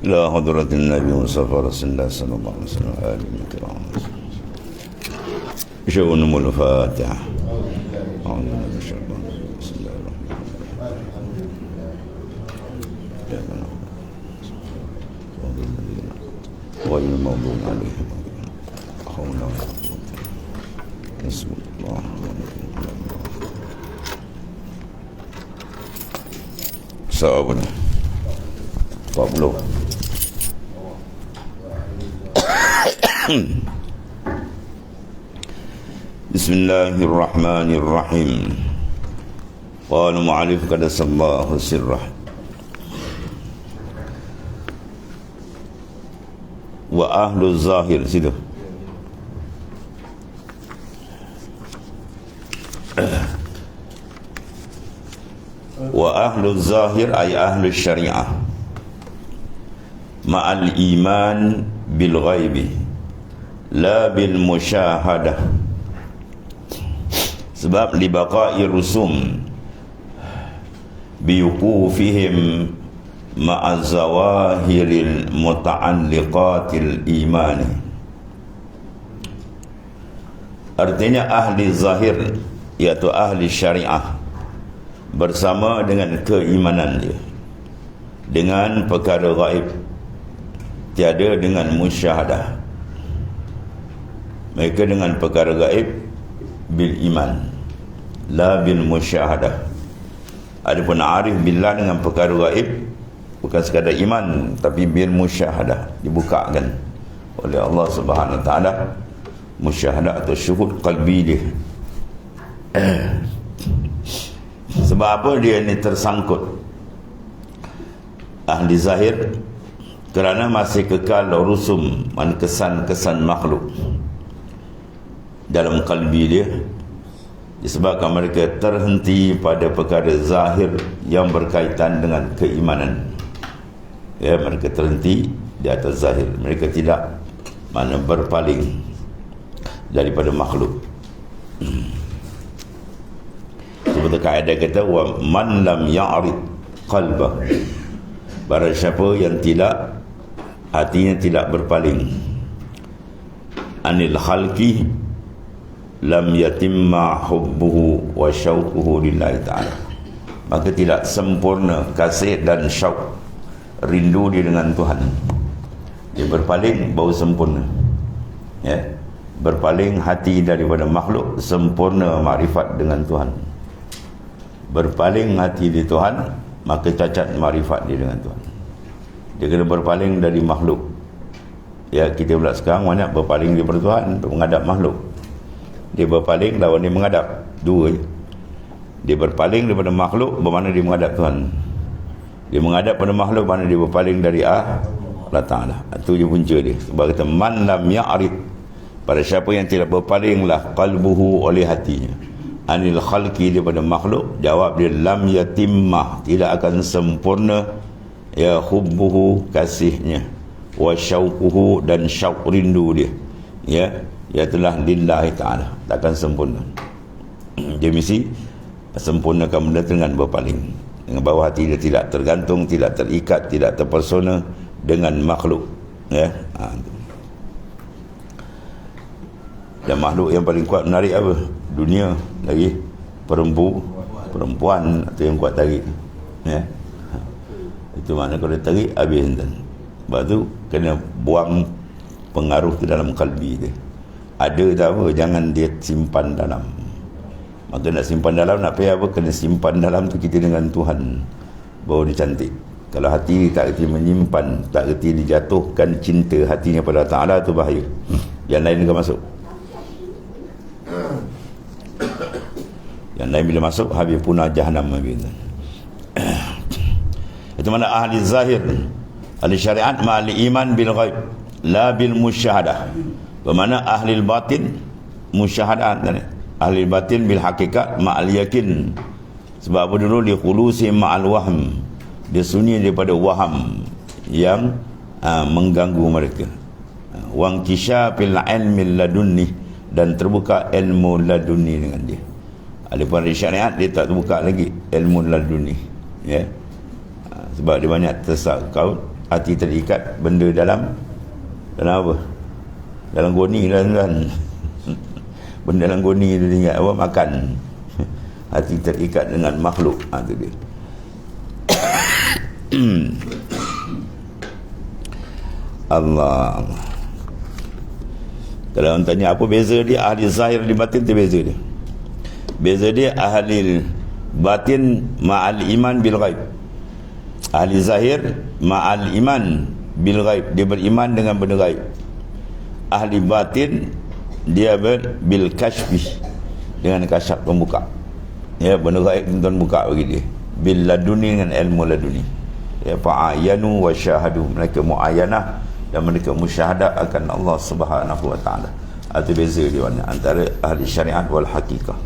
إلى حضرة النبي مصطفى رسول الله صلى الله عليه وسلم آله الكرام. شؤون الفاتحة. أعوذ بالله من الشيطان الرجيم. بسم الله الرحمن الرحيم. غير المغضوب عليهم حول ولا قوة. بسم الله Sahabat 40. Bismillahirrahmanirrahim. Qala mu'alif qadasallahu sirrah. Wa ahlu zahir situ. Wa ahlu zahir ay ahlu syariah ma'al iman bil ghaibi la bil musyahadah. Sebab li baqa'i rusum biuqufihim ma'a zawahiril muta'alliqatil imani. Artinya ahli zahir iaitu ahli syariah bersama dengan keimanan dia dengan perkara gaib, tiada dengan musyahadah. Mereka dengan perkara gaib bil iman, la bil musyahadah. Adapun arif billah dengan perkara gaib bukan sekadar iman tapi bil musyahadah, dibukakan oleh Allah Subhanahu Wa Taala musyahadah atau syuhud qalbi dia. Sebab apa dia ni tersangkut ahli zahir? Kerana masih kekal rusum, kesan-kesan makhluk dalam kalbi dia, disebabkan mereka terhenti pada perkara zahir yang berkaitan dengan keimanan. Ya, mereka terhenti di atas zahir, mereka tidak berpaling daripada makhluk. Seperti kaedah kata, wa man lam ya'rid qalbah, barang siapa yang tidak, hatinya tidak berpaling, anil khalqi lam yatimma hubbuhu wa syauquhu lillahi ta'ala, maka tidak sempurna kasih dan syauq, rindu dia dengan Tuhan. Dia berpaling baru sempurna, ya, berpaling hati daripada makhluk, sempurna makrifat dengan Tuhan. Berpaling hati di Tuhan, maka cacat makrifat dia dengan Tuhan. Dia kena berpaling dari makhluk. Ya, kita pula sekarang banyak berpaling daripada Tuhan untuk menghadap makhluk. Dia berpaling, lawan dia menghadap. Dua je. Dia berpaling daripada makhluk, bermakna dia menghadap Tuhan. Dia menghadap pada makhluk, bermakna dia berpaling dari Allah Ta'ala. Itu je punca dia. Sebab kata man lam ya'rid, pada siapa yang tidak berpalinglah qalbuhu oleh hatinya, anil khalqi daripada makhluk, jawab dia lam yatimmah, tidak akan sempurna, ya, hubbuhu kasihnya, wa syauquhu dan syauq rindu dia, ya, telah lillahi ta'ala, takkan sempurna. Dia mesti sempurnakan benda dengan berpaling, dengan bahawa hati dia tidak tergantung, tidak terikat, tidak terpersona dengan makhluk, ya. Dan makhluk yang paling kuat menarik apa? Dunia, lagi perempuan atau yang kuat tarik, ya. Itu makna kalau tarik habis enten. Sebab tu kena buang pengaruh ke dalam kalbi dia. Ada tak apa, jangan dia simpan dalam. Maka nak simpan dalam, nak payah apa, kena simpan dalam tu kita dengan Tuhan, baru dia cantik. Kalau hati tak kerti menyimpan, tak kerti dijatuhkan cinta hatinya pada Ta'ala, tu bahaya. Yang lain akan masuk. Yang lain bila masuk, habis punah jahannam habis. Itu mana ahli zahir, ahli syariat ma'al iman bil ghaib la bil musyahadah. Bermakna ahli batin musyahadat, ahli batin bil hakikat ma'al yakin. Sebab apa dulu dia khulusi ma'al wahm, dia sunyi daripada waham yang mengganggu mereka. Wang kisyafil ilmi ladunni, dan terbuka ilmu laduni dengan dia. Adapun di syariat dia tak terbuka lagi ilmu laduni, ya. Sebab dia banyak tersangkut hati terikat benda dalam apa? Dalam goni kan. Benda dalam goni dia ingat apa? Makan. Hati terikat dengan makhluk. Itu dia. Allah. Kalau orang tanya apa beza dia ahli zahir di batin, tu beza dia. Beza dia ahli batin ma'al iman bil ghaib. Ahli zahir ma'al iman bil ghaib, dia beriman dengan benda ghaib. Ahli batin dia bil kashfi, dengan kasyaf, pembuka. Ya, benda ghaib tuan buka bagi dia. Bil laduni, dengan ilmu laduni. Ya, fa'ayanu wa syahadu, mereka muayyanah dan mereka musyahadah akan Allah Subhanahu wa taala. Itu beza dia antara ahli syariat wal hakikah.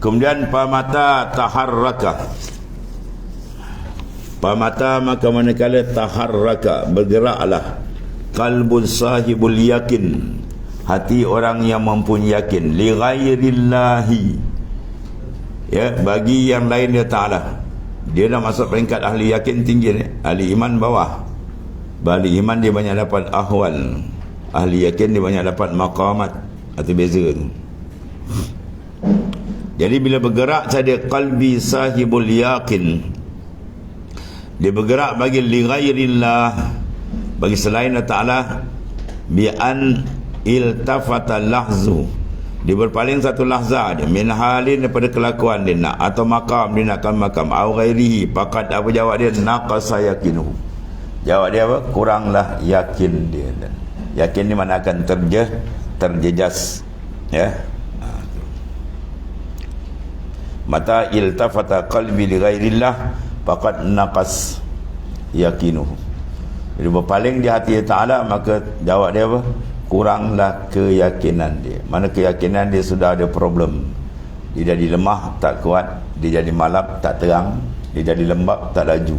Kemudian pamata taharraka. Pamata maka manakala taharraka, bergeraklah qalbun sahibul yakin, hati orang yang mempunyai yakin, li ghairillahi, ya, bagi yang lain dia ta'ala. Dia dah masuk peringkat ahli yakin tinggi ni. Ahli iman bawah. Ahli iman dia banyak dapat ahwal, ahli yakin dia banyak dapat maqamat. Itu beza tu. Jadi bila bergerak saja qalbi sahibul yakin, dia bergerak bagi li ghairillah, bagi selain Allah Ta'ala, bi an iltafata lahzu, dia berpaling satu lahzah dia, min halin, daripada kelakuan dia nak, atau makam dia nakkan makam, au ghairihi, pakat apa jawab dia, naqasa yakinuhu, jawab dia apa, kuranglah yakin dia. Yakin ni mana akan terjejas, ya. Mata iltafata qalbi li ghairillah faqad naqas yakinuhu, bila berpaling di hati Ta'ala, maka jawab dia apa, kuranglah keyakinan dia. Mana keyakinan dia sudah ada problem. Dia jadi lemah, tak kuat. Dia jadi malap, tak terang. Dia jadi lembab, tak laju.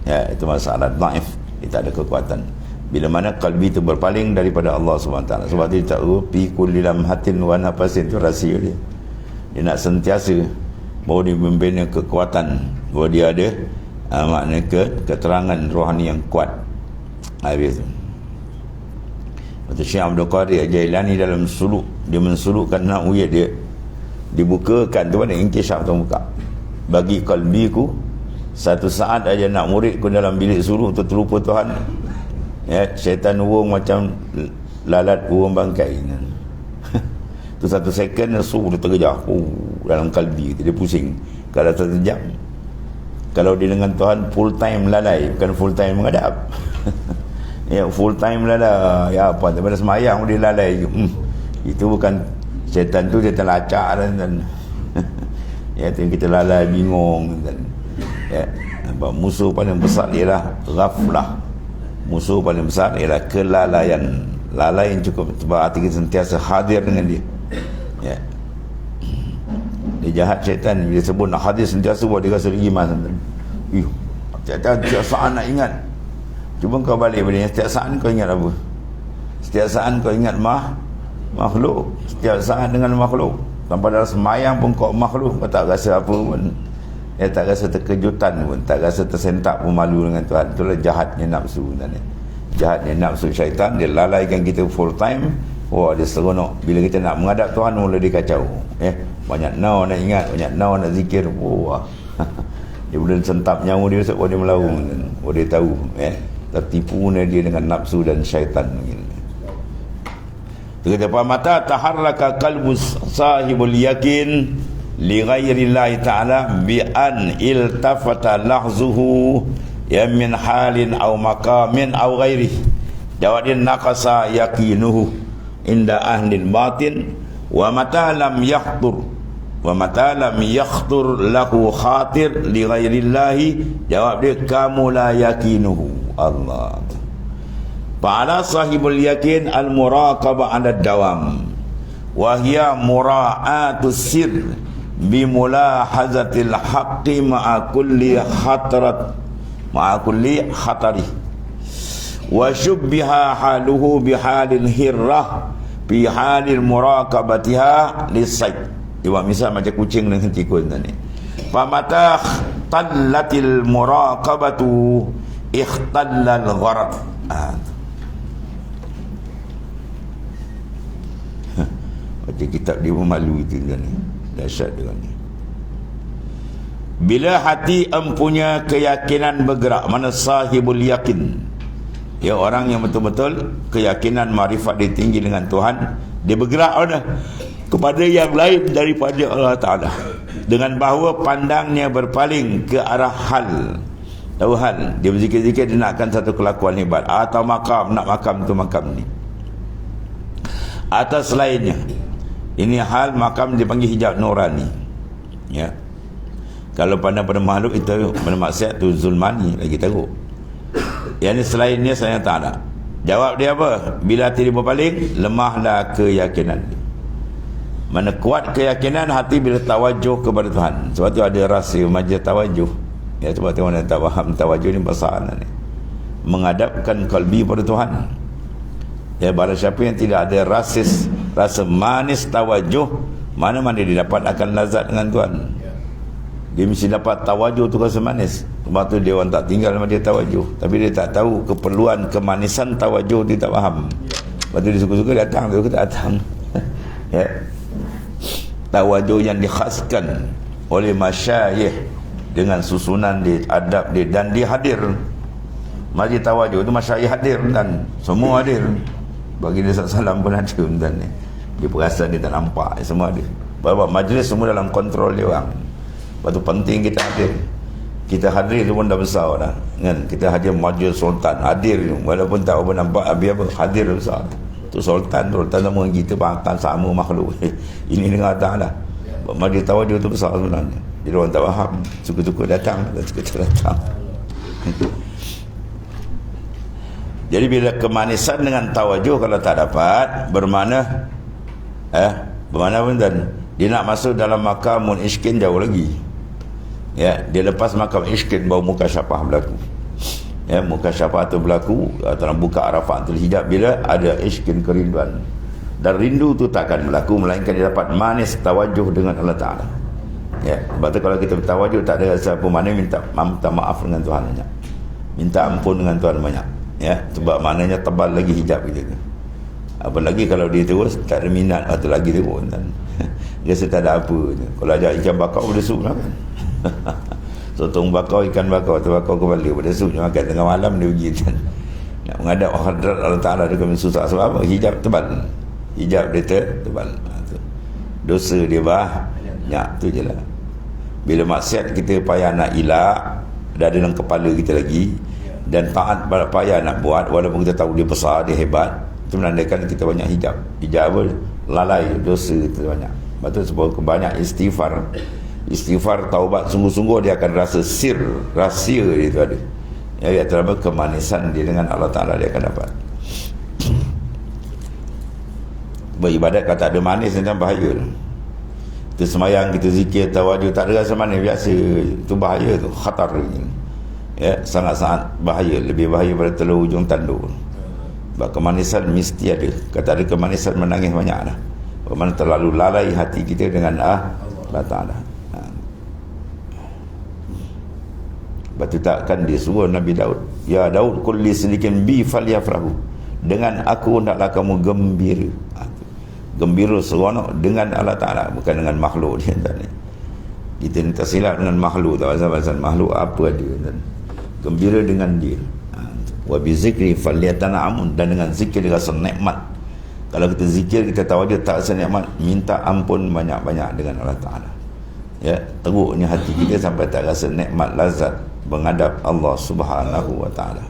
Ya, itu masalah dhaif. Dia tak ada kekuatan. Bila mana kalbi itu berpaling daripada Allah SWT. Sebab dia tahu fi kulli lamhatin wa nafasin, itu rahsia dia. Dia nak sentiasa bahawa dia membina kekuatan, bahawa dia ada makna keterangan rohani yang kuat. Habis tu. Kata Syekh Abdul Qadir Jailani dalam suluk, dia mensulukkan na'wiyah dia, dibukakan tu pada inkishaf tu buka. Bagi kalbiku, satu saat aja nak muridku dalam bilik suluk tu terlupa Tuhan, ya, syaitan urung macam lalat urung bangkai. Tu satu second dia terkejar dalam kalbi, dia pusing. Kalau satu jam, kalau dia dengan Tuhan full time lalai, bukan full time menghadap. Ya, full time lalai, ya apa, daripada semayang dia lalai. Itu bukan syaitan, tu syaitan lacak dan ya, tu kita lalai, bingung dan, ya, musuh paling besar ialah ghaflah. Musuh paling besar ialah kelalaian. Lalai yang cukup, sebab hati kita sentiasa hadir dengan dia. Ya, dia jahat syaitan. Bila sebut nak hadir sentiasa buat dia rasa rimas. Setiap saat nak ingat. Cuba kau balik balik, setiap saat kau ingat apa? Setiap saat kau ingat makhluk. Setiap saat dengan makhluk. Tanpa dalam semayang pun kau makhluk, kau tak rasa apa pun. Ya, tak rasa terkejutan pun, tak rasa tersentak pun, malu dengan Tuhan. Itulah jahatnya nafsu. Jahatnya nafsu syaitan, dia lalaikan kita full time. Wah, dia seronok. Bila kita nak menghadap Tuhan, mula dia kacau. Banyak now nak ingat, banyak now nak zikir. Wah, dia boleh sentap nyawa dia, sebab dia melaung. Dia tahu, tertipu dia dengan nafsu dan syaitan. Kita faham mata taharraka qalbu sahibul yakin li ghairillahi ta'ala bi an iltafata lahzuhu ya min halin aw maqamin aw ghairihi. Jawab dia naqasa yakinuhu inda ahli batin wa mata lam yakhtur lahu khatir li ghairillahi. Jawab dia kamula yakinuhu. Allah. Fa'ala sahibul yakin al-muraqabah 'ala dawam wa hiya mura'atus sir bi mulahazatil haqqi ma'a kulli khatari wa syubbiha haluhu bi halil hirrah fi halil muraqabatiha lisayt. Dia buat misal macam kucing dengan tikus tadi. Famata tallatil muraqabatu ikhtallal gharad. Baca kitab dia malu itu ni. Dahsyat dia ni. Bila hati empunya keyakinan bergerak, mana sahibul yakin, ya, orang yang betul-betul keyakinan marifat dia tinggi dengan Tuhan, dia bergerak kepada yang lain daripada Allah Ta'ala, dengan bahawa pandangnya berpaling ke arah hal. Tahu hal, dia berzikir-zikir, dia nakkan satu kelakuan hebat, atau makam, nak makam tu makam ni, atas lainnya. Ini hal makam dipanggil hijab nurani, ya. Kalau pandang pada makhluk itu, pada maksiat tu zulmani lagi teruk. Yang ni selainnya saya tak ada. Jawab dia apa? Bila hati dia berpaling, lemahlah keyakinan. Mana kuat keyakinan hati bila tawajuh kepada Tuhan. Sebab tu ada rahsia majlis tawajuh. Ya, sebab tu mana tak faham tawajuh ni besar ni. Menghadapkan kalbi pada Tuhan. Ya, barang siapa yang tidak ada rasa manis tawajuh, mana-mana dia dapat akan lazat dengan Tuhan. Dia mesti dapat tawajuh tu rasa manis. Sebab tu dia orang tak tinggal sama dia tawajuh. Tapi dia tak tahu keperluan kemanisan tawajuh, dia tak faham. Sebab tu dia suka-suka datang, dia suka tak datang. Ya. Tawajuh yang dikhaskan oleh masyayikh dengan susunan dia, adab dia, dan dia hadir. Majlis tawajuh tu masyayikh hadir dan semua hadir. Bagi dia salam pun ada dan dia perasan dia tak nampak, semua ada. Bahawa majlis semua dalam kontrol dia orang. Lepas tu penting kita hadir. Kita hadir tu pun dah besar dah, kan? Kita hadir majlis sultan, hadir walaupun tak apa nampak habis apa, hadir besar. Tu sultan nama kita bahkan sama makhluk. Ini dengan Allah. Majlis tawajuh tu besar sebenarnya. Dia orang tak faham, suka-suka datang dan suka-suka datang. Jadi bila kemanisan dengan tawajuh kalau tak dapat, bermakna pun dan dia nak masuk dalam maqamul iskin jauh lagi. Ya, dia lepas makam iskin baru mukasyafah berlaku. Ya, mukasyafah tu berlaku atau buka Arafatul hijab bila ada iskin kerinduan. Dan rindu tu takkan berlaku melainkan dia dapat manis tawajuh dengan Allah Ta'ala. Ya, sebab tu kalau kita bertawajuh tak ada rasa apa, mana minta maaf dengan Tuhan banyak. Minta ampun dengan Tuhan banyak. Ya, sebab maknanya tebal lagi hijab kita tu. Apalagi kalau dia terus tak ada minat atau lagi teruk kan. Rasa tak ada apa je. Kalau ajak ikan bakar boleh sup lah kan. Sotong bakar, ikan bakar, terbakar kepala pada sup je makan tengah malam dia pergi kan. Nak menghadap hadrat Allah Ta'ala dia kena susah. Sebab apa? Hijab tebal. Hijab dia tebal. Dosa dia banyak, tu je lah. Bila maksiat kita payah nak elak, dah ada dalam kepala kita lagi, dan taat payah nak buat walaupun kita tahu dia besar, dia hebat, itu menandakan kita banyak hijab. Hijab apa? Lalai, dosa kita banyak. Betul, sebab banyak istighfar, taubat sungguh-sungguh, dia akan rasa rahsia dia itu ada. Ya, terdapat kemanisan dia dengan Allah Ta'ala, dia akan dapat. Beribadat kalau tak ada manis macam bahaya. Kita semayang, kita zikir, tawajuh, tak ada rasa manis, biasa. Itu bahaya tu, khatar. Ya, sangat-sangat bahaya, lebih bahaya pada telur hujung tandur. Sebab kemanisan mesti ada. Kata ada kemanisan, menangis banyak dah. Bagaimana terlalu lalai hati kita dengan Allah Ta'ala. Lepas tu takkan dia suruh Nabi Daud, ya Daud, kulli sedikin bi falyafrahu, dengan aku hendaklah kamu gembira. Gembira seronok dengan Allah Ta'ala, bukan dengan makhluk dia tadi. Kita ni tak silap dengan makhluk, tak pasal makhluk apa dia. Gembira dengan dia. Wa bi zikri falyatana'amun, dan dengan zikir dia rasa nikmat. Kalau kita zikir, kita tahu dia tak rasa nikmat, minta ampun banyak-banyak dengan Allah Ta'ala. Ya, teruknya hati kita sampai tak rasa nikmat lazat menghadap Allah Subhanahu wa Ta'ala.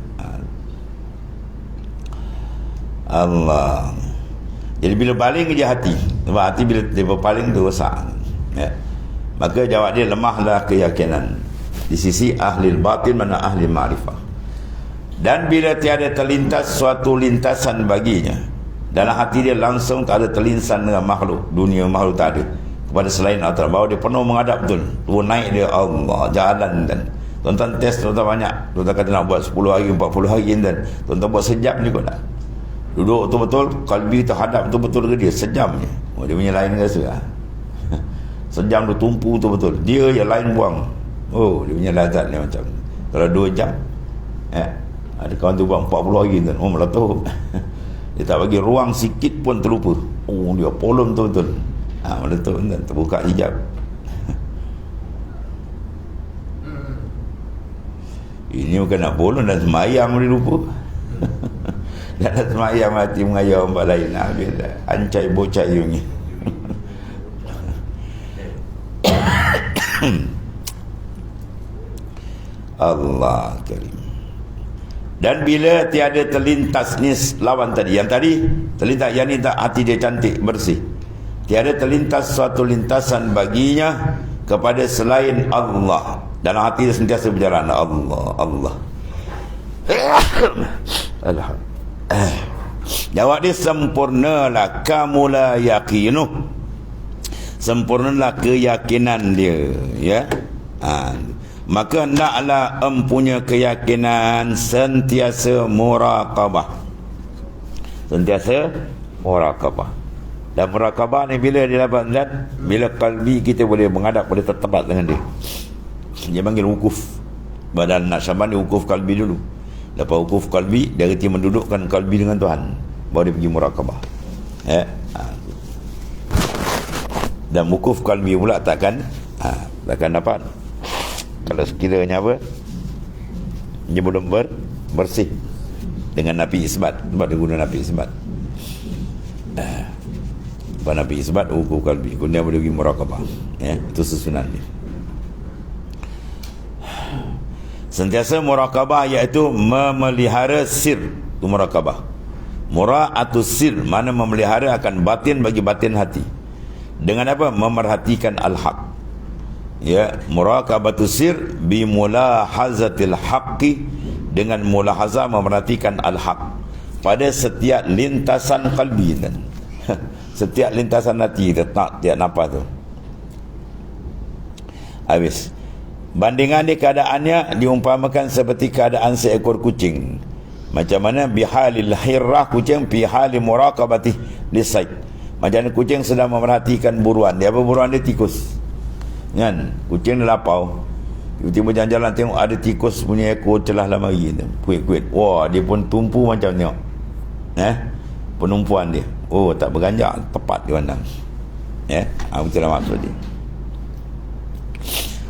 Allah. Jadi bila baling je hati, sebab hati bila dia berpaling tu rosak. Ya. Maka jawab dia, lemahlah keyakinan di sisi ahli batin, mana ahli ma'rifah. Dan bila tiada terlintas suatu lintasan baginya, dalam hati dia langsung tak ada terlintasan dengan makhluk, dunia makhluk tak ada, kepada selain Allah, bahawa dia penuh menghadap betul. Tu naik dia Allah, jalan dan tuan-tuan test, tuan-tuan banyak. Tuan-tuan kata nak buat 10 hari, 40 hari dan tuan-tuan buat sejam juga tak. Duduk betul-betul, kalbi terhadap betul-betul ke dia, sejam je. Oh, dia punya lain rasa lah. sejam tu tumpu tu betul, dia yang lain buang. Oh, dia punya lazat ni macam kalau 2 jam ada kawan tu buang 40 hari tu, oh meletup. Dia tak bagi ruang sikit pun terlupa. Oh, dia polom tu betul, meletup kan, terbuka hijab. Ini bukan nak polong dan semayang boleh lupa. Dan nak semayang mati mengayau orang lain, habis dah ancai bocai ni. Allah Karim. Dan bila tiada terlintas ni lawan tadi, yang tadi terlintas, yang ni tak, hati dia cantik bersih, tiada terlintas suatu lintasan baginya kepada selain Allah. Dalam hati dia sentiasa berjalan Allah, Allah. Alhamdulillah. Jawab dia, sempurnalah kamula yakinu, sempurnalah keyakinan dia, ya. Maka hendaklah empunya keyakinan sentiasa muraqabah, sentiasa muraqabah. Dan muraqabah ni bila dia dapat zat, bila kalbi kita boleh menghadap, boleh tertebat dengan dia. Dia panggil wukuf. Badal Naqsyabandi wukuf kalbi dulu. Lepas wukuf kalbi, dia reti mendudukkan kalbi dengan Tuhan, baru dia pergi muraqabah. Dan wukuf kalbi pula takkan dapat kalau sekiranya apa, dia belum bersih dengan napi isbat. Sebab dia guna napi isbat. Sebab napi isbat wukuf kalbi, kemudian boleh pergi muraqabah, itu susunan dia. Sentiasa muraqabah iaitu memelihara sir. Itu muraqabah. Mura'atus sir, mana memelihara akan batin bagi batin hati. Dengan apa? Memerhatikan al-haq. Ya, muraqabatus sir bi mulahazatil haqqi, dengan mulahazah memerhatikan al-haq pada setiap lintasan qalbi dan setiap lintasan hati, tiap nafas tu. Habis. Bandingan dia, keadaannya diumpamakan seperti keadaan seekor kucing. Macam mana? Bihalil hirrah, kucing bihali muraqabati lisaid. Macam mana kucing sedang memerhatikan buruan dia. Apa buruan dia? Tikus kan? Kucing dia lapau, tiba-tiba jalan-jalan tengok ada tikus punya ekor celah dalam mari tu, kuit-kuit. Wah, dia pun tumpu macam tengok penumpuan dia. Oh, tak berganjak, tepat dia pandang. Itulah maksud dia.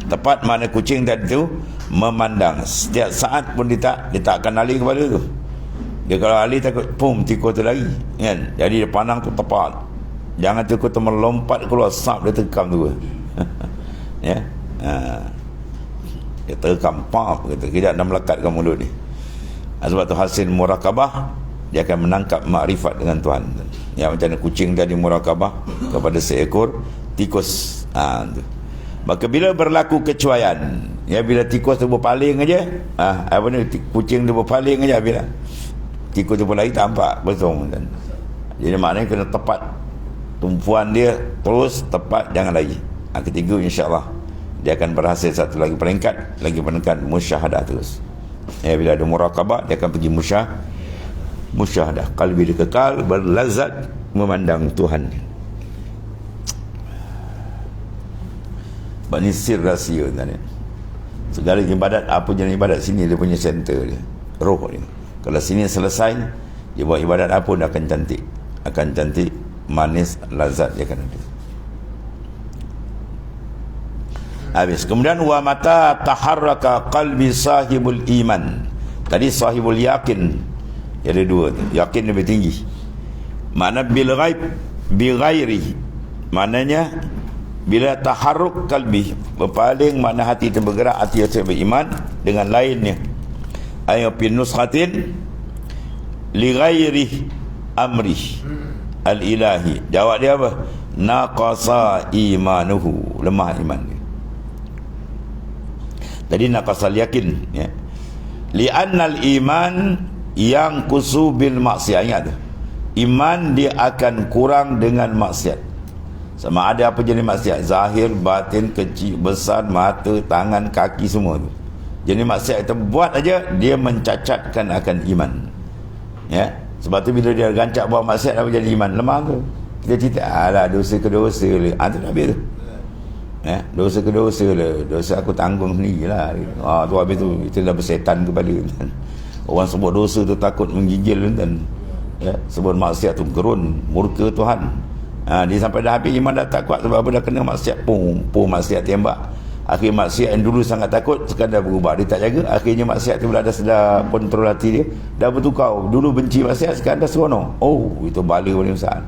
Tepat mana kucing tadi tu memandang. Setiap saat pun dia tak akan lari kepada tu. Dia kalau lari takut pum, tikus tu lari kan. Jadi dia pandang tu tepat. Jangan tikus tu melompat keluar, sap dia terkam tu. Dia terkam, pap kata, kejap dah melekatkan mulut ni. Sebab tu hasil muraqabah, dia akan menangkap makrifat dengan Tuhan. Ya, macam mana kucing tadi muraqabah kepada seekor tikus. Tu. Maka bila berlaku kecuaian, ya, bila tikus tu berpaling aja, apa ni, kucing tu berpaling aja, bila tikus tu berlari tampak bersong kan. Jadi maknanya kena tepat tumpuan dia, terus tepat, jangan lagi. Ketiga insya-Allah dia akan berhasil satu lagi peringkat, lagi menekan musyahadah terus. Bila ada muraqabah, dia akan pergi musyahadah. Kalbi dia kekal berlazat memandang Tuhan. Sebab ni sir rahsia tadi. Segala ibadat, apa jenis ibadat, sini dia punya center dia, roh dia. Kalau sini selesai, dia buat ibadat apa pun akan cantik, manis, lazat dia akan ada. Habis. Kemudian wa mata taharraka qalbi sahibul iman. Tadi sahibul yakin, ada dua tu. Yakin lebih tinggi. Makna bil ghaib bi ghairi, maknanya bila taharruk kalbi, berpaling, makna hati itu bergerak, hati itu beriman dengan lainnya. Ayo fi nuskhatin li ghairi amri al ilahi. Jawab dia apa? Naqasa imanuhu, lemah iman dia. Tadi naqasal yakin, ya. Li'annal iman yang kusu bil maksiat. Ingat tu, iman dia akan kurang dengan maksiat. Sama ada apa jenis maksiat, zahir, batin, kecil, besar, mata, tangan, kaki, semua tu. Jenis maksiat itu buat aja, dia mencacatkan akan iman. Ya. Sebab tu bila dia gancak buat maksiat, apa jadi iman? Lemah tu. Kita cerita, alah dosa ke dosa. Itu dah habis tu. Dosa ke dosa lah, dosa aku tanggung sendiri lah. Tu habis tu kita dah bersetan kepala kan. Orang sebut dosa tu takut menggigil kan. Sebut maksiat tu gerun, murka Tuhan. Dia sampai dah habis iman dah tak kuat sebab apa, dah kena maksiat pun maksiat tembak. Akhir maksiat yang dulu sangat takut sekadar berubah, dia tak jaga. Akhirnya maksiat tu pula dah sedar kontrol hati dia, dah bertukar. Dulu benci maksiat, sekarang dah seronok. Itu bala paling besar.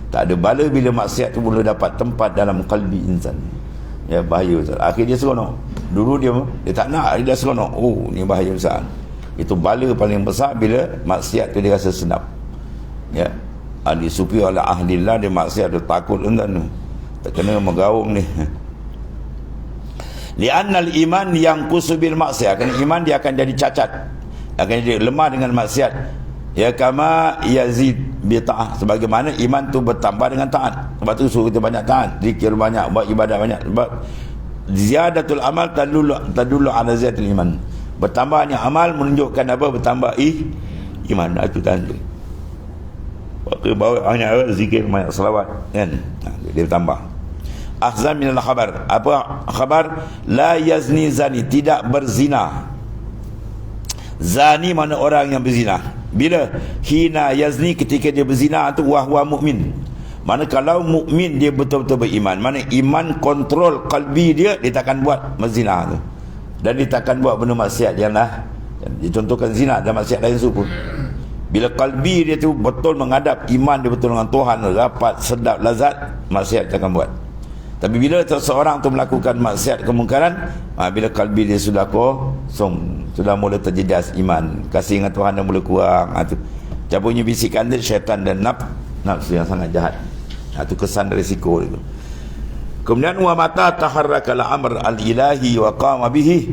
Tak ada bala bila maksiat tu mula dapat tempat dalam kalbi insan. Bahaya besar. Akhirnya dia seronok. Dulu dia tak nak, dia dah seronok. Ni bahaya besar. Itu bala paling besar bila maksiat tu dia rasa sedap. Disupi oleh ahlillah, dia maksiat dia takut kan. Tak kena megaung ni. Li'annal iman yang kusubil maksiat, kerana iman dia akan jadi cacat, akan jadi lemah dengan maksiat. Kama yazid bi ta'ah, sebagaimana iman tu bertambah dengan taat. Sebab tu suruh kita banyak taat, zikir banyak, buat ibadat banyak. Sebab ziyadatul amal tadullu ala ziyadatul iman. Bertambahnya amal menunjukkan apa? Bertambah iman. Itu tanda. Waktu bawa banyak zikir, banyak selawat kan, dia bertambah. Akhzan minal khabar. Apa khabar? La yazni zani, tidak berzina. Zani mana orang yang berzina. Bila? Hina yazni, ketika dia berzina tu wahwa mu'min. Mana kalau mukmin dia betul-betul beriman, mana iman kontrol kalbi dia, dia takkan buat berzina tu. Dan dia takkan buat benda maksiat yang lah. Dicontohkan zina dan maksiat lain pun. Bila kalbi dia tu betul menghadap iman dia betul dengan Tuhan, rapat, sedap, lazat, maksiat takkan buat. Tapi bila seseorang tu melakukan maksiat kemungkaran, bila kalbi dia sudah kosong, sudah mula terjejas iman, kasih dengan Tuhan dah mula kurang, tu cabutnya bisikan dia syaitan dan nafsu yang sangat jahat. Itu kesan risiko itu. Kemudian wa mata taharraka al-amr al-ilahi wa qama bihi,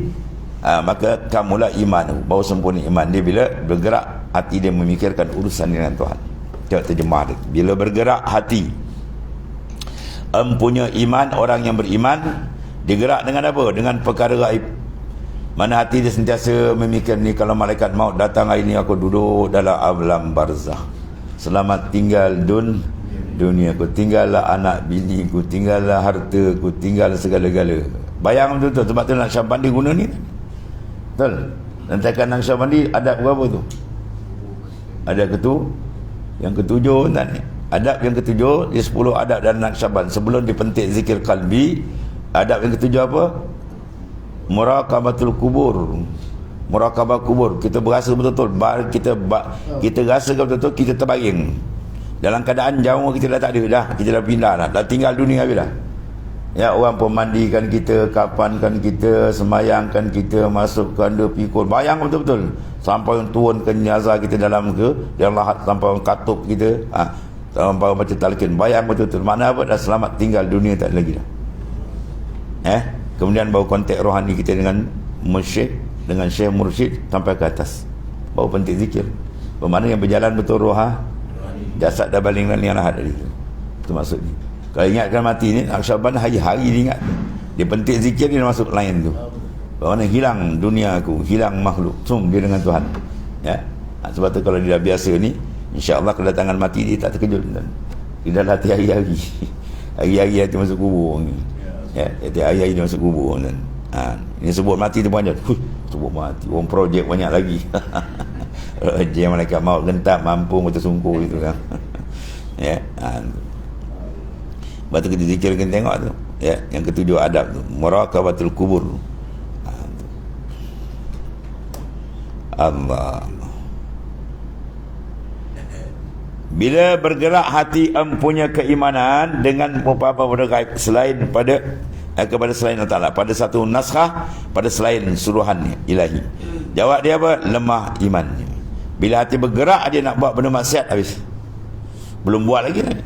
maka kamulah iman, baru sempurna iman dia bila bergerak hati dia memikirkan urusan dengan Tuhan. Tengok terjemah dia. Bila bergerak hati, punya iman, orang yang beriman digerak dengan apa? Dengan perkara gaib. Mana hati dia sentiasa memikir ni, kalau malaikat maut datang hari ni, aku duduk dalam alam barzah, selamat tinggal dunia ku, tinggallah anak bini ku, tinggallah harta ku, tinggal segala-gala. Bayang betul-betul. Sebab tu Naqsyabandi guna ni, betul. Dan tekan Naqsyabandi adab berapa tu? Ada yang ketujuh kan? Adab yang ketujuh, dia 10 adab dan Naqsyaband. Sebelum dipentik zikir kalbi, adab yang ketujuh apa? Muraqabatul kubur. Muraqabah kubur. Kita berasa betul-betul, kita rasa betul-betul kita terbaring dalam keadaan jauh, kita dah tak ada dah, kita dah pindah dah tinggal dunia habis dah. Orang pun mandikan kita, kapankan kita, semayangkan kita, masukkan dia pikul, bayang betul-betul sampai turunkan jenazah kita dalam dalam lahat, sampai katup kita, sampai baca talqin, bayang betul-betul. Mana apa? Dah selamat tinggal dunia, tak ada lagi dah. Kemudian baru kontak rohani kita dengan mursyid, dengan syekh mursyid sampai ke atas, baru penting zikir. Bermakna yang berjalan betul roha, jasad dah baling yang lahat tadi. Itu maksudnya. Kalau ingatkan mati ni, Naqsyaband hari-hari dia ingat. Dia penting zikir, dia masuk lain tu. Bermakna hilang dunia aku, hilang makhluk, dia dengan Tuhan. Sebab tu kalau dia dah biasa ni, insya-Allah kedatangan mati dia tak terkejut. Dia dah latih hari-hari. Hari-hari dia masuk kubur ni. Hari-hari dia masuk kubur kan. Ini sebut mati tu banyak. Sebut mati, orang projek banyak lagi. Dia malaikat maut gentar mampu tersungkur itu kan. Lepas tu kita zikir, kita tengok tu. Yang ketujuh adab tu, muraqabatul kubur. Allah. Bila bergerak hati empunya keimanan dengan beberapa benda gaib selain kepada selain Allah Ta'ala, pada satu naskah, pada selain suruhan ilahi. Jawab dia apa? Lemah imannya. Bila hati bergerak, dia nak buat benda maksiat, habis. Belum buat lagi kan?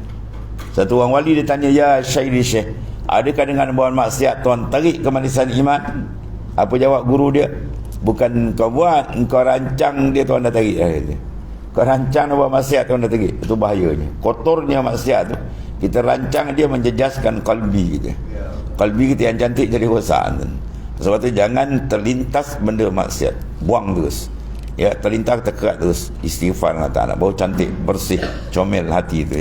Satu orang wali dia tanya, ya Syekh, adakah dengan buat maksiat Tuhan tarik kemanisan iman? Apa jawab guru dia? Bukan kau buat, kau rancang dia, Tuhan dah tarik. Kau rancang buat maksiat, Tuhan dah tarik. Itu bahayanya. Kotornya maksiat tu, kita rancang dia menjejaskan kalbi kita. Kalbi kita yang cantik jadi rosak. Sebab tu jangan terlintas benda maksiat, buang terus. Terlintas, terkerat terus. Istighfar dengan Allah, baru cantik, bersih, comel hati tu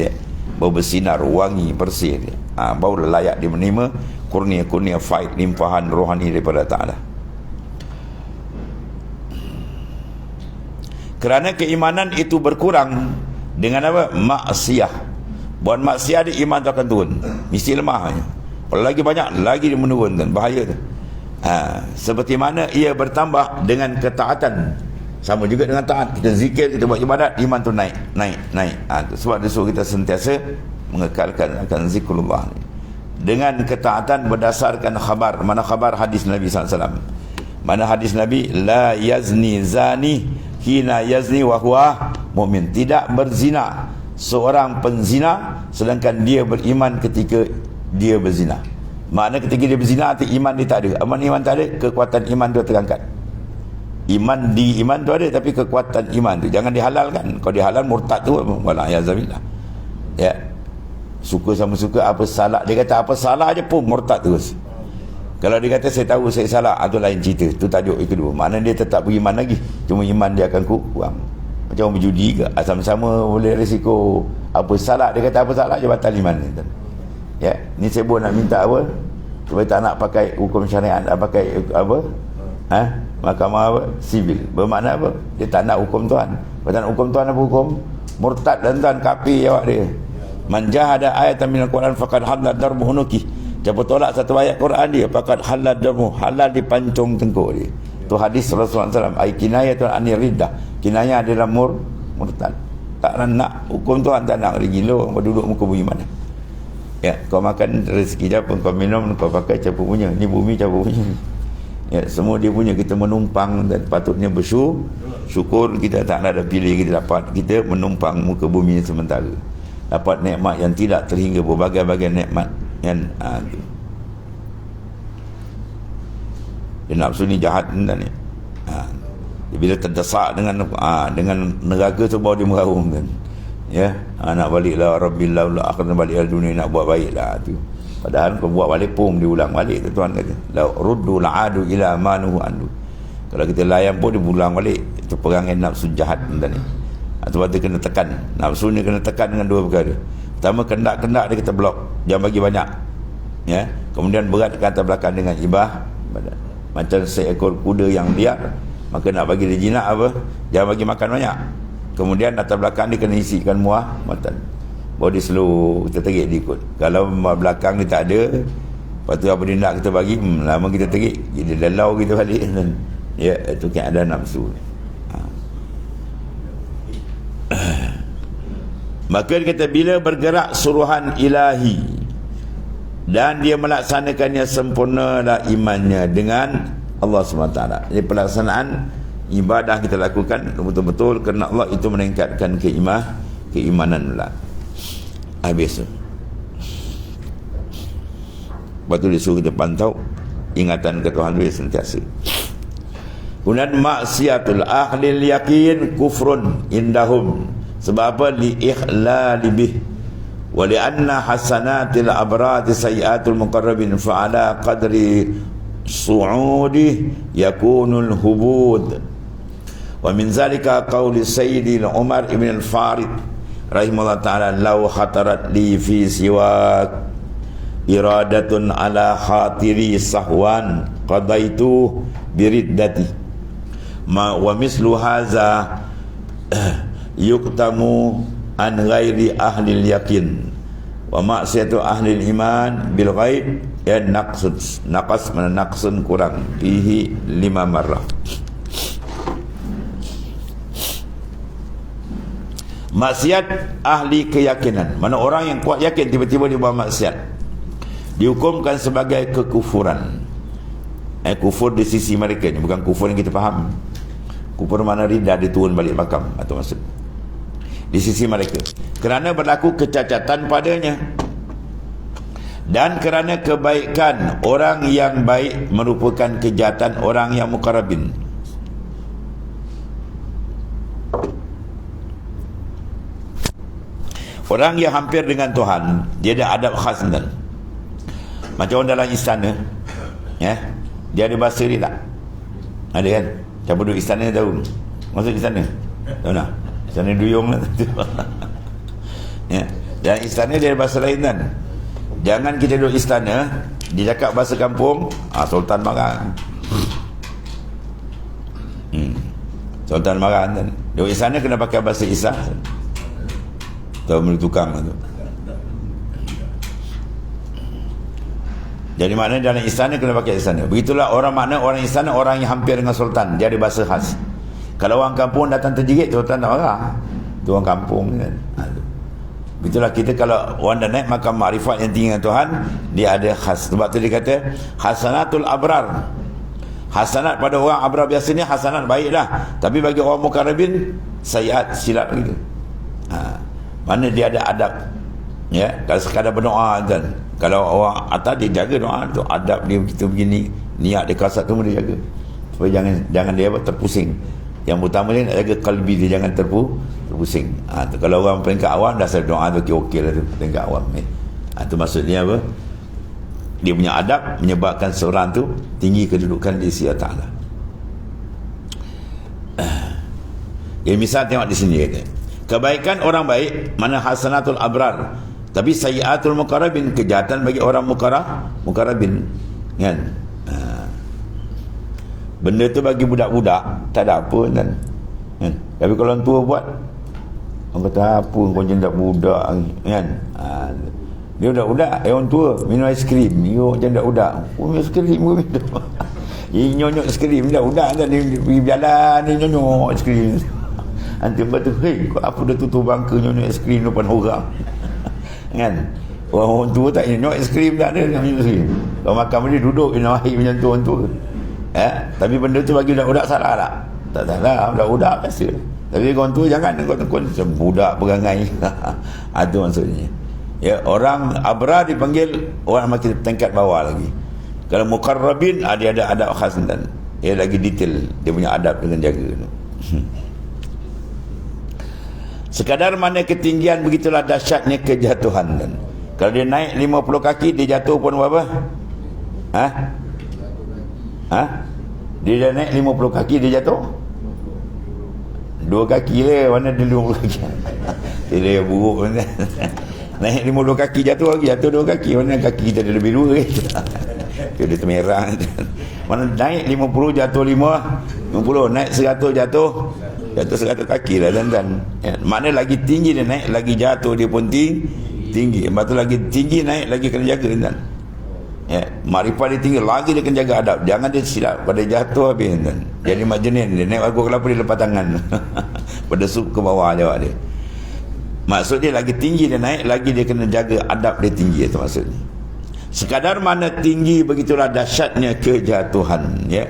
baru bersinar, wangi, bersih dia. Baru layak dia menerima kurnia faid, limpahan rohani daripada Ta'ala. Kerana keimanan itu berkurang dengan apa? Maksiyah. Buat maksiat dia, iman tu akan turun. Mesti lemah. Kalau lagi banyak, lagi dia menurunkan. Bahaya tu. Seperti mana ia bertambah dengan ketaatan. Sama juga dengan taat. Kita zikir, kita buat ibadat, iman tu naik. Sebab dia suruh kita sentiasa mengekalkan akan zikrullah ni. Dengan ketaatan berdasarkan khabar. Mana khabar? Hadis Nabi SAW. Mana hadis Nabi? La yazni zani hina yazni wa huwa mu'min. Tidak berzina seorang penzina sedangkan dia beriman ketika dia berzina. Makna ketika dia berzina, iman dia tak ada. Aman iman tak ada, kekuatan iman tu terangkat. Iman tu ada, tapi kekuatan iman tu jangan dihalalkan. Kalau dihalal, murtad tu wala'ayazabillah. Ya, suka sama suka, apa salah, dia kata apa salah je pun murtad terus. Kalau dia kata saya tahu saya salah, itu lain cerita. Itu tajuk yang kedua. Maknanya dia tetap beriman lagi, cuma iman dia akan kurang. Macam orang berjudi ke, sama-sama boleh risiko. Apa salah, dia kata apa salah je batal iman. Ya, ni saya pun nak minta apa, supaya tak nak pakai hukum syariat, nak pakai apa, mahkamah apa, sivil. Bermakna apa? Dia tak nak hukum Tuhan. Kalau tak nak hukum Tuhan, apa hukum? Murtad dan Tuhan, kafir jawab dia. Man jahada ayatan minal Quran faqad halal darbuhu nuki. Siapa tolak satu ayat Quran dia, faqad halal darbuhu, halal dipancung tengkuk dia. Tu hadis Rasulullah SAW. Ai kinayatun anir riddah. Kinayah adalah murtad. Tak nak hukum Tuhan, tak nak gila orang duduk muka bumi mana. Ya, kau makan rezeki siapa, kau minum, kau pakai siapa punya. Ni bumi siapa punya. Ya, semua dia punya. Kita menumpang dan patutnya bersyukur. Kita tak ada pilih, kita dapat. Kita menumpang muka bumi sementara. Dapat nikmat yang tidak terhingga, berbagai-bagai nikmat yang dia nafsu ni jahat ni. Bila terdesak dengan neraka tu, baru dia meraung kan. Ya, nak baliklah rabbillah la akhirnya balik dunia, nak buat baiklah tu. Padahal kau buat balik pun diulang balik tu, Tuhan kata la ruddu la'adu ila manuhu andu. Kalau kita layan pun dia ulang balik. Itu perangai nafsu jahat ni. Sebab tu kena tekan. Nafsu ni kena tekan dengan dua perkara. Pertama, kendak-kendak dia kita blok, jangan bagi banyak. Ya, kemudian berat ke atas belakang dengan ibadah. Macam seekor kuda yang liar, maka nak bagi dia jinak apa, jangan bagi makan banyak. Kemudian atas belakang dia kena isikan muah matan. Baru dia slow, kita terik dia ikut. Kalau belakang dia tak ada, lepas tu apa dia nak kita bagi, lama kita terik, dia lelau kita balik. Ya, itu keadaan nafsu. Maka dia kata, bila bergerak suruhan ilahi dan dia melaksanakannya sempurnalah imannya dengan Allah SWT. Jadi pelaksanaan ibadah kita lakukan betul-betul kerana Allah, itu meningkatkan keimanan pula. Habis tu. Lepas tu dia suruh kita pantau ingatan ke Tuhan dia sentiasa. Kemudian maksiatul ahlil yakin kufrun indahum. Sebab apa? Li ikhlali bih wa li anna hasanatil abrati sayiatul muqarrabin fa ala qadri su'udi yakunul hubud. Wa min zalika qawli sayyidi Umar ibn al-Farid rahimahullah ta'ala, law khatarat li fi siwak iradatun ala khatiri sahwan qadaitu biriddati ma wa mislu haza yuktamu an ghairi ahli yakin wa maksiatu ahli iman bil ghaib ya naqas mana naqsun kurang fihi 5 marrah. Maksiat ahli keyakinan, mana orang yang kuat yakin tiba-tiba dia buat maksiat, dihukumkan sebagai kekufuran. Kufur di sisi mereka ni, bukan kufur yang kita faham. Kufur mana ridha, diturun balik makam atau maksud di sisi mereka, kerana berlaku kecacatan padanya dan kerana kebaikan orang yang baik merupakan kejahatan orang yang muqarrabin. Orang yang hampir dengan Tuhan, dia ada adab khas dan macam orang dalam istana, ya, dia ada bahasa dia tak? Ada kan? Siapa duduk istana tahu? Masuk istana? Tahu tak? Istana duyung lah. Ya. Dan istana dia ada bahasa lain kan? Jangan kita duduk istana Dia cakap bahasa kampung, Sultan marah. Sultan marah. Dia istana kena pakai bahasa Isah. Tahu mula tukang tu. Jadi maknanya dalam istana kena pakai istana. Begitulah orang istana, orang yang hampir dengan sultan, dia ada bahasa khas. Kalau orang kampung datang terjerit, sultan tak marah. Itu orang kampung kan. Begitulah kita kalau orang dah naik makam makrifat yang tinggi dengan Tuhan, dia ada khas. Sebab tu dia kata hasanatul abrar. Hasanat pada orang abrar biasanya hasanat baik dah. Tapi bagi orang mukarrabin sayiat, silap begitu. Mana dia ada adab. Ya, kalau sekadar berdoa dan kalau orang atas dia jaga doa tu, adab dia begitu begini, niat dia kasat tu dia jaga. Supaya jangan dia terpusing. Yang utama dia nak jaga kalbi dia, jangan terpusing. Kalau orang peringkat awam dah saya doa tu okey lah tu, peringkat awam ni. Tu maksudnya apa? Dia punya adab menyebabkan seorang tu tinggi kedudukan di sisi Allah Ta'ala. Jadi misal tengok di sini kata, kebaikan orang baik mana hasanatul abrar, tapi sayiatul muqarrabin, kejahatan bagi orang muqarrabin kan. Benda tu bagi budak-budak tak ada apa kan. Tapi kalau orang tua buat, orang kata apa kau jendak budak kan. Dia budak-budak, orang tua minum aiskrim, dia jendak budak. Minum aiskrim pun minum. Dia nyonyok aiskrim, budak-budak kan dia pergi berjalan dia nyonyok aiskrim. Nanti lepas tu, kau apa dah tutup bangka nyonyok aiskrim depan orang. Kan? Orang tua tak nyonyok aiskrim, tak ada nak minum aiskrim. Kalau makan dia duduk minum air macam tu orang tua. Tapi benda tu bagi budak-budak salah tak? Tak salah, budak-budak biasa. Tapi orang tua jangan kau budak perangai. Itu maksudnya. Ya, orang abrar dipanggil orang makin tingkat bawah lagi. Kalau muqarrabin dia ada adab khas dan dia lagi detail dia punya adab dengan jaga tu. Sekadar mana ketinggian begitulah dahsyatnya kejatuhan dan kalau dia naik 50 kaki dia jatuh pun berapa? Dia dah naik 50 kaki dia jatuh 2 kaki lah, mana dia 50 kaki. Dia buruk kan. Naik 50 kaki jatuh lagi, jatuh 2 kaki, mana kaki kita ada lebih 2 dia termerah. Mana naik 50 jatuh 50, naik 100 jatuh 100 kaki lah dan mana lagi tinggi dia naik, lagi jatuh dia pun tinggi. Lepas tu lagi tinggi naik, lagi kena jaga dan makrifat dia tinggi, lagi dia kena jaga adab. Jangan dia silap pada jatuh habis dan jadi majnin dia naik aku kelapa dia lepas tangan. Pada sup ke bawah jawab dia. Maksud dia lagi tinggi dia naik, lagi dia kena jaga adab dia tinggi. Itu maksudnya. Sekadar mana tinggi begitulah dahsyatnya kejatuhan. Ya.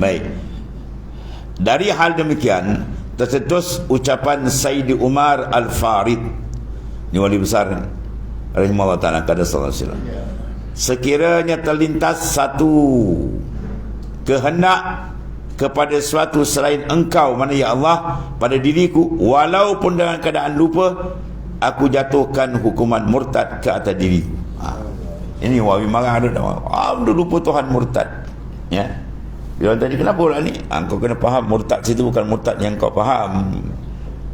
Baik. Dari hal demikian tercetus ucapan Sayyidi Umar Al-Farid, ni wali besar rahimahullah ta'ala, kata sallallahu alaihi wasallam, sekiranya terlintas satu kehendak kepada suatu selain engkau, mana ya Allah, pada diriku, walaupun dengan keadaan lupa, aku jatuhkan hukuman murtad ke atas diriku. Ini wawi marah ada lupa Tuhan murtad. Ya. Dia orang tanya kenapa lah ni? Kau kena faham murtad situ bukan murtad yang kau faham.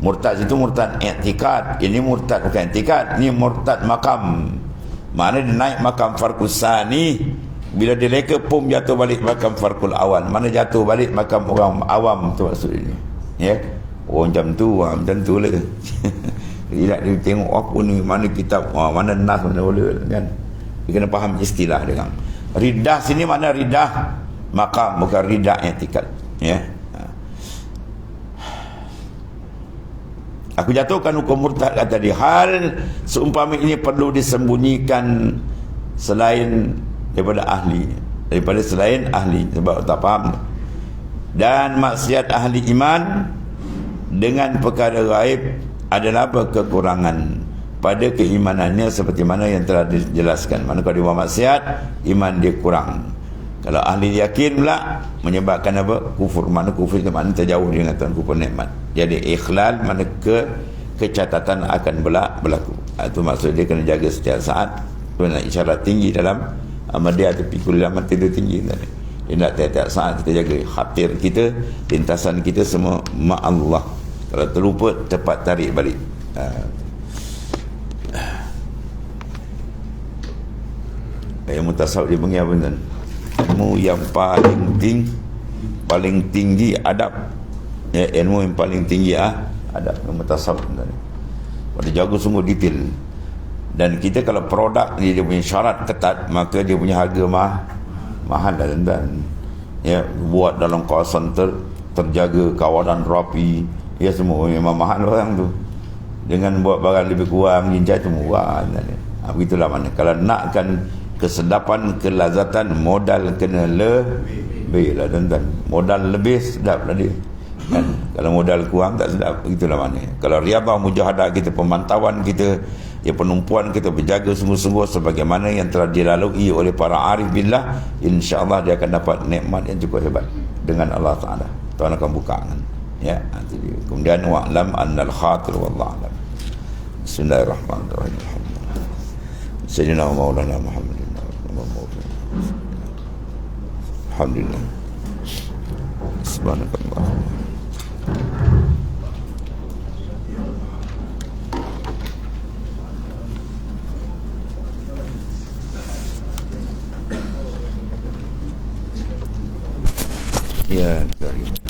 Murtad situ murtad i'tikad. Ini murtad bukan i'tikad, ini murtad makam. Mana dia naik makam farkusani, bila dia leka pun jatuh balik makam farkul awan. Mana jatuh balik makam orang awam tu maksudnya. Ya. Oh macam tu lah. Dia tengok apa ni, mana kitab, mana nas, mana boleh kan. Dia kena faham istilah dia kan. Ridah sini mana ridah makam, bukan ridah i'tikad. Ya. Aku jatuhkan hukum murtad kata dia. Hal seumpama ini perlu disembunyikan selain daripada selain ahli, sebab tak faham. Dan maksiat ahli iman dengan perkara gaib adalah apa? Kekurangan pada keimanannya, seperti mana yang telah dijelaskan. Mana kalau dia buat maksiat, iman dia kurang. Kalau ahli yakin pula menyebabkan apa? Kufur. Mana kufur itu mana terjauh dengan Tuhan, kufur nikmat. Jadi ikhlal mana kecatatan akan berlaku. Itu maksud dia kena jaga setiap saat. Itu nak isyarat tinggi dalam amal dia, tapi kuliah tidur tinggi tadi. Dia nak tiap-tiap saat kita jaga khatir kita, lintasan kita semua ma'allah. Kalau terlupa cepat tarik balik. Ilmu tasawuf dia panggil apa tuan? Ilmu yang paling tinggi adab. Ya, ilmu yang paling tinggi adab, ilmu tasawuf tuan. Pada jaga sungguh detail. Dan kita kalau produk ni dia punya syarat ketat, maka dia punya harga mahal dan ya, buat dalam kawasan terjaga, kawalan rapi, ya semua memang mahal orang tu. Dengan buat barang lebih kurang jinjai tu murah. Begitulah mana. Kalau nakkan kesedapan, kelazatan, modal kena lebih lah tuan-tuan. Modal lebih sedap lah dia kan. Kalau modal kurang tak sedap. Begitulah mana. Kalau riadah mujahadah kita, pemantauan kita, ya, penumpuan kita berjaga sungguh-sungguh sebagaimana yang telah dilalui oleh para arif billah, insya-Allah dia akan dapat nikmat yang cukup hebat dengan Allah Taala. Tuan akan buka kan. Ya, nanti dia. Kemudian wa'lam annal khatir wallahu alam. Bismillahirrahmanirrahim. Sayyidina Maulana Muhammadin. Alhamdulillah. Subhanallah. Ya, terima.